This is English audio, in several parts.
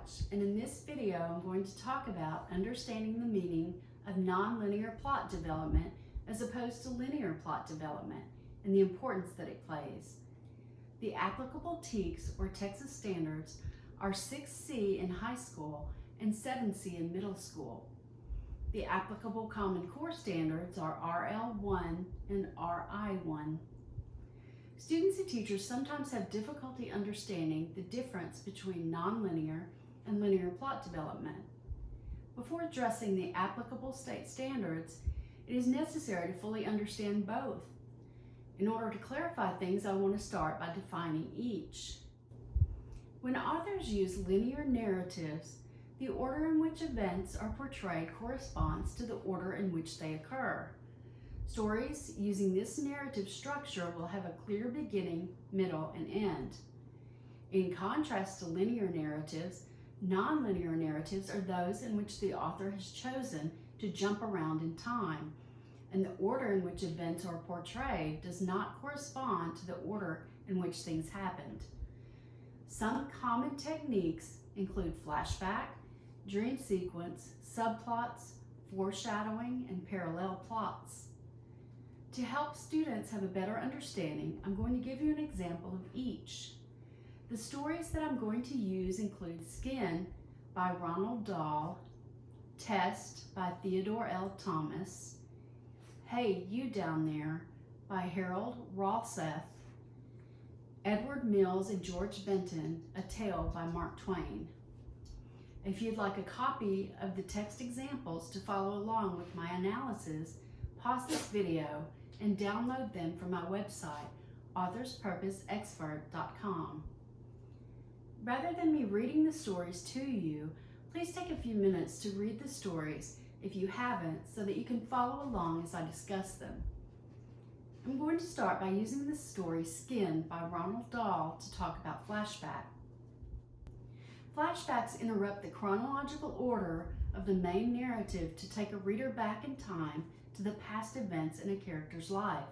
much, and in this video I'm going to talk about understanding the meaning of nonlinear plot development as opposed to linear plot development and the importance that it plays. The applicable TEKS or Texas standards are 6C in high school and 7C in middle school. The applicable Common Core standards are RL1 and RI1. Students and teachers sometimes have difficulty understanding the difference between nonlinear and linear plot development. Before addressing the applicable state standards, it is necessary to fully understand both. In order to clarify things, I want to start by defining each. When authors use linear narratives, the order in which events are portrayed corresponds to the order in which they occur. Stories using this narrative structure will have a clear beginning, middle, and end. In contrast to linear narratives, nonlinear narratives are those in which the author has chosen to jump around in time, and the order in which events are portrayed does not correspond to the order in which things happened. Some common techniques include flashback, dream sequence, subplots, foreshadowing, and parallel plots. To help students have a better understanding, I'm going to give you an example of each. The stories that I'm going to use include Skin by Ronald Dahl, Test by Theodore L. Thomas, Hey, You Down There by Harold Rosseth, Edward Mills and George Benton, A Tale by Mark Twain. If you'd like a copy of the text examples to follow along with my analysis, pause this video and download them from my website, authorspurposeexpert.com. Rather than me reading the stories to you, please take a few minutes to read the stories if you haven't so that you can follow along as I discuss them. I'm going to start by using the story Skin by Ronald Dahl to talk about flashback. Flashbacks interrupt the chronological order of the main narrative to take a reader back in time to the past events in a character's life.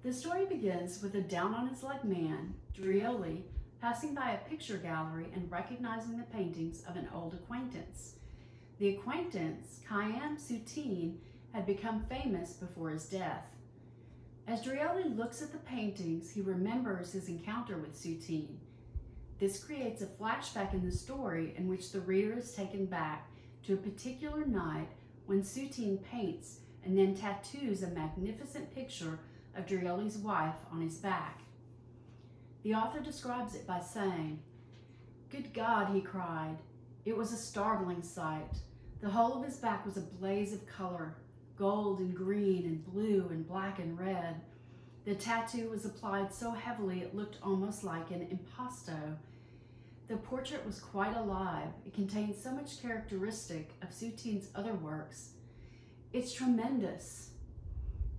The story begins with a down-on-his-luck man, Drioli, passing by a picture gallery and recognizing the paintings of an old acquaintance. The acquaintance, Khayyam Soutine, had become famous before his death. As Drioli looks at the paintings, he remembers his encounter with Soutine. This creates a flashback in the story in which the reader is taken back to a particular night when Soutine paints and then tattoos a magnificent picture of Drioli's wife on his back. The author describes it by saying, "Good God," he cried. It was a startling sight. The whole of his back was a blaze of color, gold and green and blue and black and red. The tattoo was applied so heavily it looked almost like an impasto. The portrait was quite alive. It contained so much characteristic of Soutine's other works. It's tremendous.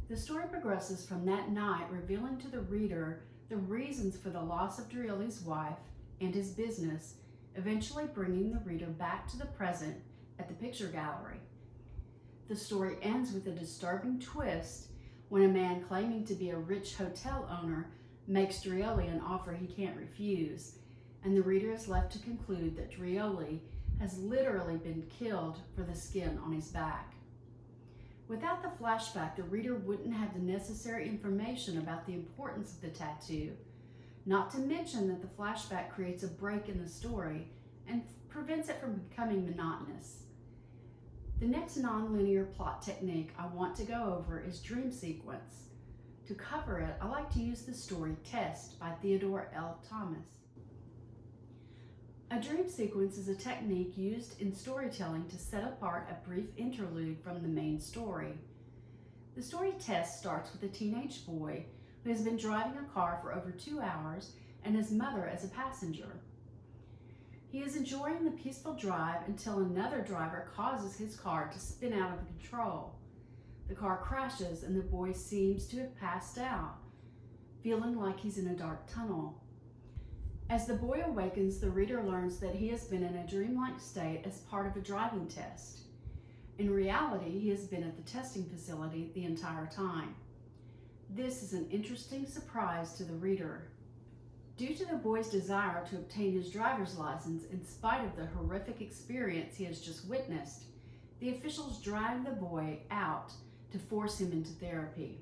The story progresses from that night, revealing to the reader the reasons for the loss of Drioli's wife and his business, eventually bringing the reader back to the present at the picture gallery. The story ends with a disturbing twist when a man claiming to be a rich hotel owner makes Drioli an offer he can't refuse, and the reader is left to conclude that Drioli has literally been killed for the skin on his back. Without the flashback, the reader wouldn't have the necessary information about the importance of the tattoo, not to mention that the flashback creates a break in the story and prevents it from becoming monotonous. The next nonlinear plot technique I want to go over is dream sequence. To cover it, I like to use the story Test by Theodore L. Thomas. A dream sequence is a technique used in storytelling to set apart a brief interlude from the main story. The story Test starts with a teenage boy who has been driving a car for over 2 hours and his mother as a passenger. He is enjoying the peaceful drive until another driver causes his car to spin out of control. The car crashes and the boy seems to have passed out, feeling like he's in a dark tunnel. As the boy awakens, the reader learns that he has been in a dreamlike state as part of a driving test. In reality, he has been at the testing facility the entire time. This is an interesting surprise to the reader. Due to the boy's desire to obtain his driver's license in spite of the horrific experience he has just witnessed, the officials drag the boy out to force him into therapy.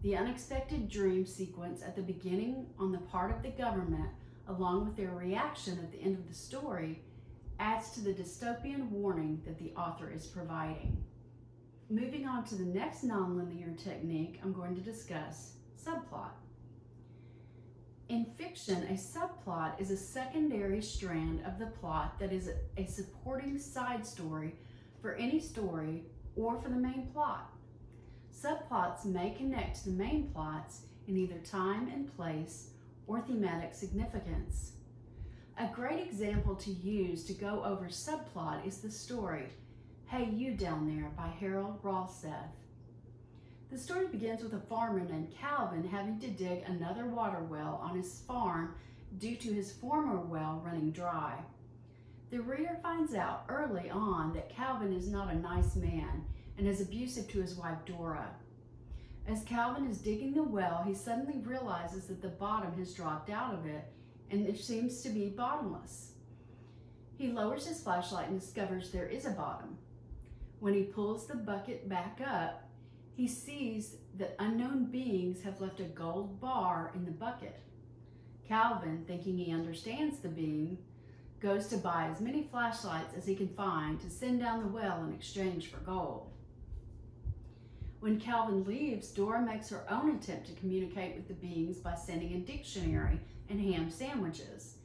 The unexpected dream sequence at the beginning on the part of the government, along with their reaction at the end of the story, adds to the dystopian warning that the author is providing. Moving on to the next nonlinear technique, I'm going to discuss subplot. In fiction, a subplot is a secondary strand of the plot that is a supporting side story for any story or for the main plot. Subplots may connect to the main plots in either time and place or thematic significance. A great example to use to go over subplot is the story Hey You Down There by Harold Rosseth. The story begins with a farmer named Calvin having to dig another water well on his farm due to his former well running dry. The reader finds out early on that Calvin is not a nice man and is abusive to his wife Dora. As Calvin is digging the well, he suddenly realizes that the bottom has dropped out of it and it seems to be bottomless. He lowers his flashlight and discovers there is a bottom. When he pulls the bucket back up, he sees that unknown beings have left a gold bar in the bucket. Calvin, thinking he understands the being, goes to buy as many flashlights as he can find to send down the well in exchange for gold. When Calvin leaves, Dora makes her own attempt to communicate with the beings by sending a dictionary and ham sandwiches.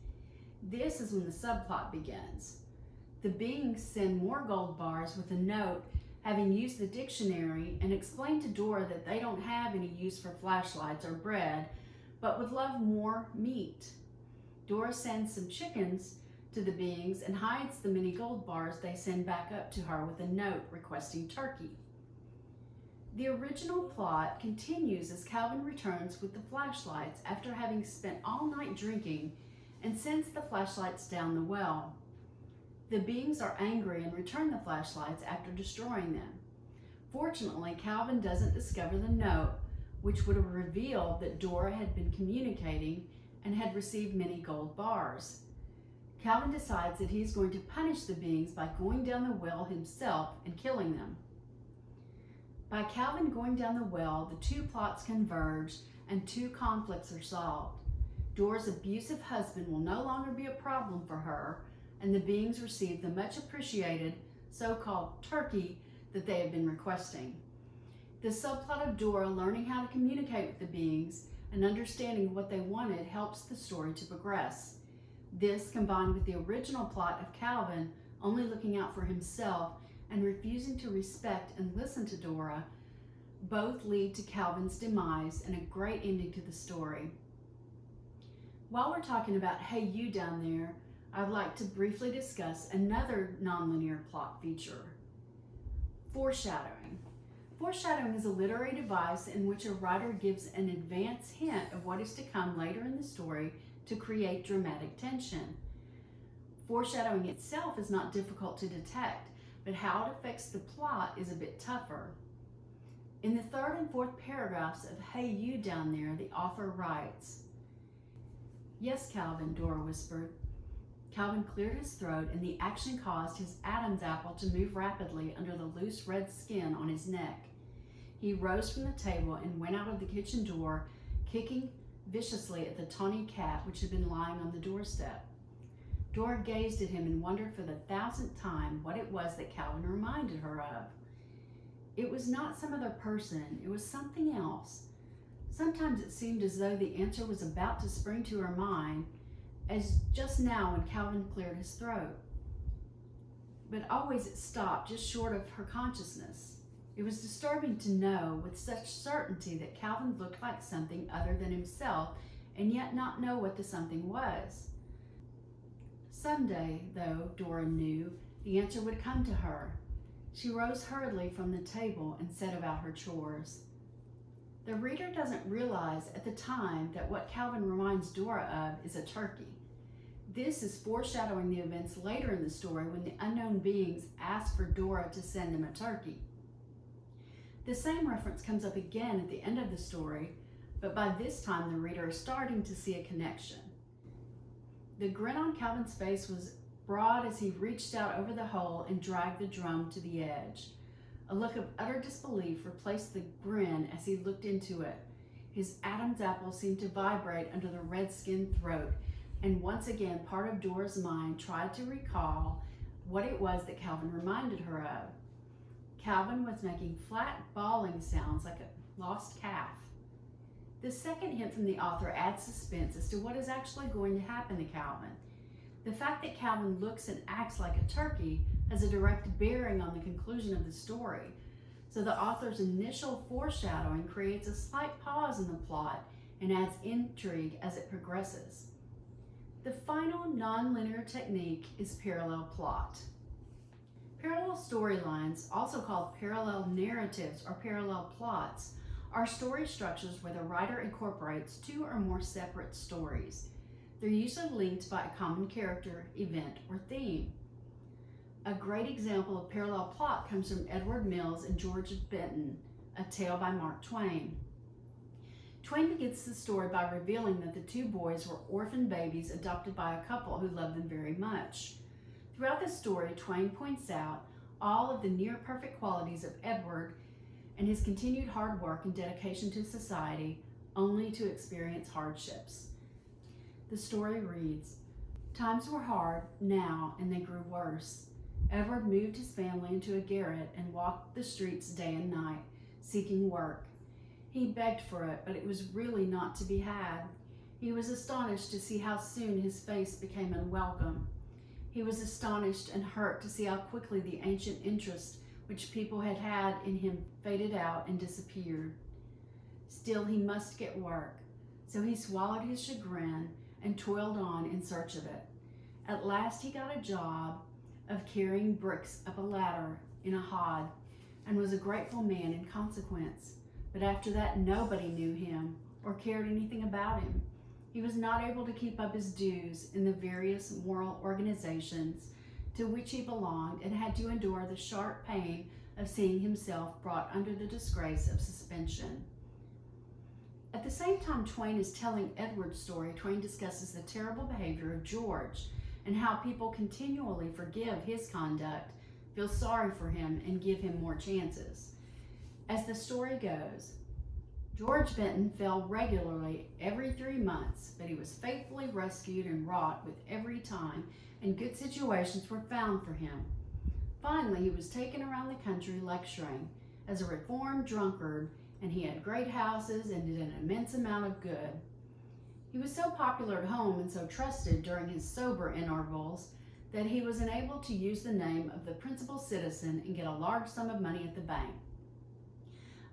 This is when the subplot begins. The beings send more gold bars with a note having used the dictionary and explain to Dora that they don't have any use for flashlights or bread, but would love more meat. Dora sends some chickens to the beings and hides the many gold bars they send back up to her with a note requesting turkey. The original plot continues as Calvin returns with the flashlights after having spent all night drinking and sends the flashlights down the well. The beings are angry and return the flashlights after destroying them. Fortunately, Calvin doesn't discover the note, which would have revealed that Dora had been communicating and had received many gold bars. Calvin decides that he's going to punish the beings by going down the well himself and killing them. By Calvin going down the well, the two plots converge and two conflicts are solved. Dora's abusive husband will no longer be a problem for her, and the beings receive the much appreciated so-called turkey that they have been requesting. The subplot of Dora learning how to communicate with the beings and understanding what they wanted helps the story to progress. This, combined with the original plot of Calvin only looking out for himself and refusing to respect and listen to Dora, both lead to Calvin's demise and a great ending to the story. While we're talking about Hey You Down There, I'd like to briefly discuss another nonlinear plot feature, foreshadowing. Foreshadowing is a literary device in which a writer gives an advance hint of what is to come later in the story to create dramatic tension. Foreshadowing itself is not difficult to detect, but how it affects the plot is a bit tougher. In the third and fourth paragraphs of Hey You Down There, the author writes, "Yes, Calvin," Dora whispered. Calvin cleared his throat, and the action caused his Adam's apple to move rapidly under the loose red skin on his neck. He rose from the table and went out of the kitchen door, kicking viciously at the tawny cat which had been lying on the doorstep. Dora gazed at him and wondered for the 1,000th time what it was that Calvin reminded her of. It was not some other person, it was something else. Sometimes it seemed as though the answer was about to spring to her mind, as just now when Calvin cleared his throat. But always it stopped just short of her consciousness. It was disturbing to know with such certainty that Calvin looked like something other than himself and yet not know what the something was. Someday, though, Dora knew, the answer would come to her. She rose hurriedly from the table and set about her chores. The reader doesn't realize at the time that what Calvin reminds Dora of is a turkey. This is foreshadowing the events later in the story when the unknown beings ask for Dora to send them a turkey. The same reference comes up again at the end of the story, but by this time the reader is starting to see a connection. The grin on Calvin's face was broad as he reached out over the hole and dragged the drum to the edge. A look of utter disbelief replaced the grin as he looked into it. His Adam's apple seemed to vibrate under the red-skinned throat, and once again part of Dora's mind tried to recall what it was that Calvin reminded her of. Calvin was making flat bawling sounds like a lost calf. The second hint from the author adds suspense as to what is actually going to happen to Calvin. The fact that Calvin looks and acts like a turkey has a direct bearing on the conclusion of the story, so the author's initial foreshadowing creates a slight pause in the plot and adds intrigue as it progresses. The final nonlinear technique is parallel plot. Parallel storylines, also called parallel narratives or parallel plots, are story structures where the writer incorporates two or more separate stories. They're usually linked by a common character, event, or theme. A great example of parallel plot comes from Edward Mills and George Benton, A Tale by Mark Twain. Twain begins the story by revealing that the two boys were orphan babies adopted by a couple who loved them very much. Throughout the story, Twain points out all of the near-perfect qualities of Edward and his continued hard work and dedication to society, only to experience hardships. The story reads, "Times were hard now, and they grew worse. Edward moved his family into a garret and walked the streets day and night, seeking work. He begged for it, but it was really not to be had. He was astonished to see how soon his face became unwelcome. He was astonished and hurt to see how quickly the ancient interest which people had had in him faded out and disappeared. Still, he must get work, so he swallowed his chagrin and toiled on in search of it. At last he got a job of carrying bricks up a ladder in a hod, and was a grateful man in consequence. But after that, nobody knew him or cared anything about him. He was not able to keep up his dues in the various moral organizations to which he belonged, and had to endure the sharp pain of seeing himself brought under the disgrace of suspension." At the same time Twain is telling Edward's story, Twain discusses the terrible behavior of George and how people continually forgive his conduct, feel sorry for him, and give him more chances. As the story goes, George Benton fell regularly every 3 months, but he was faithfully rescued and wrought with every time, and good situations were found for him. Finally, he was taken around the country lecturing as a reformed drunkard, and he had great houses and did an immense amount of good. He was so popular at home and so trusted during his sober intervals that he was enabled to use the name of the principal citizen and get a large sum of money at the bank.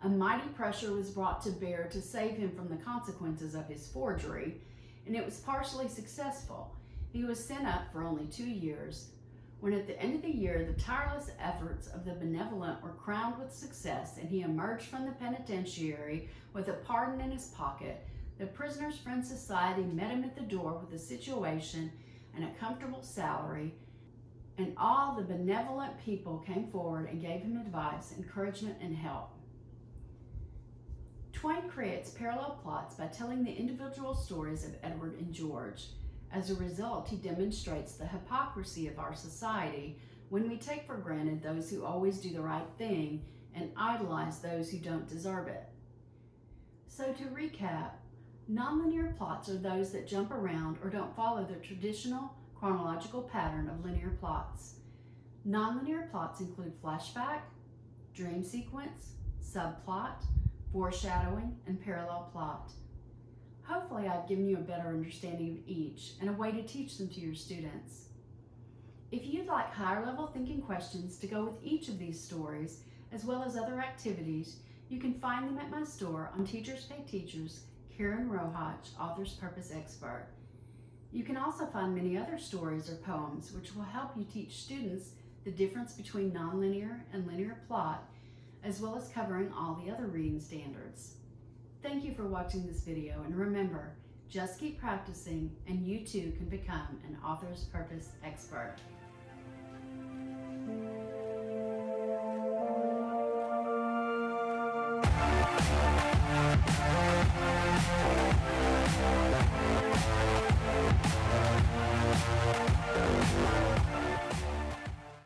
A mighty pressure was brought to bear to save him from the consequences of his forgery, and it was partially successful. He was sent up for only 2 years. When at the end of the year the tireless efforts of the benevolent were crowned with success and he emerged from the penitentiary with a pardon in his pocket, the Prisoner's Friend Society met him at the door with a situation and a comfortable salary, and all the benevolent people came forward and gave him advice, encouragement, and help. Twain creates parallel plots by telling the individual stories of Edward and George. As a result, he demonstrates the hypocrisy of our society when we take for granted those who always do the right thing and idolize those who don't deserve it. So to recap, nonlinear plots are those that jump around or don't follow the traditional chronological pattern of linear plots. Nonlinear plots include flashback, dream sequence, subplot, foreshadowing, and parallel plot. Hopefully I've given you a better understanding of each and a way to teach them to your students. If you'd like higher level thinking questions to go with each of these stories, as well as other activities, you can find them at my store on Teachers Pay Teachers, Karen Rohach, Author's Purpose Expert. You can also find many other stories or poems which will help you teach students the difference between nonlinear and linear plot, as well as covering all the other reading standards. Thank you for watching this video, and remember, just keep practicing and you too can become an Author's Purpose Expert.